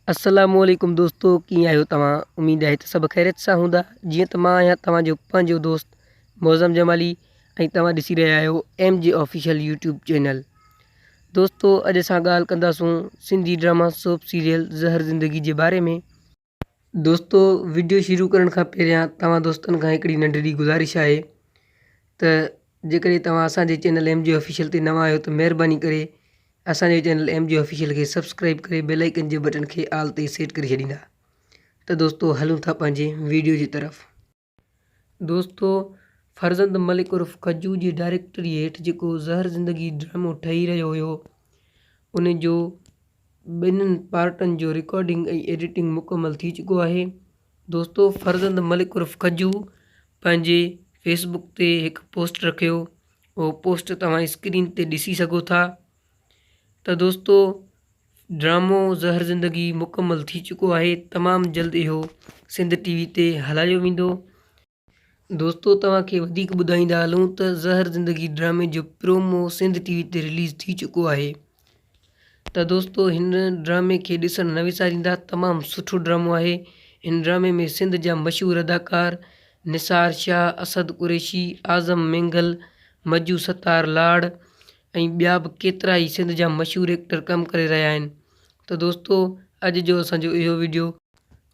अस्सलामुअलैकुम दोस्तों, कीअं आहियो तव्हां? उम्मीद आहे त सभु ख़ैरियत सां हूंदा। जीअं त मां आहियां तव्हांजो पंहिंजो दोस्त मौज़म जमाली ऐं तव्हां ॾिसी रहिया आहियो MJ ऑफिशियल यूट्यूब चैनल। दोस्तों, अॼु असां ॻाल्हि कंदासूं सिंधी ड्रामा सोप सीरियल ज़हर ज़िंदगी जे बारे में। दोस्तों, वीडियो शुरू करण खां पहिरियां तव्हां दोस्तनि खां हिकिड़ी नंढड़ी गुज़ारिश आहे त जेकॾहिं तव्हां असांजे चैनल MJ ऑफिशियल ते नवां आहियो त महिरबानी करे असांजे चैनल MJ ऑफिशियल खे सब्सक्राइब करे बेल आइकन जे बटन खे आल ते सेट करे छॾींदा। त दोस्तों, हलूं था पंहिंजे वीडियो जी तरफ़। दोस्तों, फरज़ंद मलिक उर्फ़ कज्जू जी डायरेक्टरी हेठि जेको ज़हर ज़िंदगी ड्रामो ठही रहियो हुयो, उन जो ॿिन्हिनि पार्टनि जो रिकॉर्डिंग ऐं एडिटिंग मुकमल थी चुको आहे। दोस्तों, फरज़ंद मलिक उर्फ़ कज्जू पंहिंजे फेसबुक ते हिकु पोस्ट रखियो। उहो पोस्ट तव्हां स्क्रीन ते ॾिसी सघो था। त दोस्तों, ड्रामो ज़हर ज़िंदगी मुकमल थी चुको आहे। तमामु जल्द इहो सिंध TV ते हलायो वेंदो। दोस्तों, तव्हांखे वधीक ॿुधाईंदा हलूं त ज़हर ज़िंदगी ड्रामे जो प्रोमो सिंध TV ते रिलीज़ थी चुको आहे। त दोस्तों, हिन ड्रामे खे ॾिसणु न विसारींदा। तमामु सुठो ड्रामो आहे। हिन ड्रामे में सिंध जा मशहूरु अदाकार निसार शाह, असद कुरैशी, आज़म मेंगल, मज्जू सत्तार लाड़ ऐं ॿिया बि केतिरा ई सिंध जा मशहूरु एक्टर कमु करे रहिया आहिनि। त दोस्तों, अॼु जो असांजो इहो वीडियो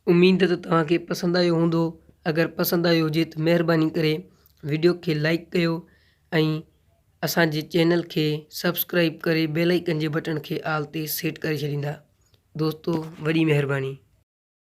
उमेद त तव्हांखे पसंदि आयो हूंदो। अगरि पसंदि आयो हुजे त महिरबानी करे वीडियो खे लाइक कयो ऐं असांजे चैनल खे सब्सक्राइब करे बेल आइकन जे बटन खे आल ते सेट करे छॾींदा। दोस्तों, वॾी महिरबानी।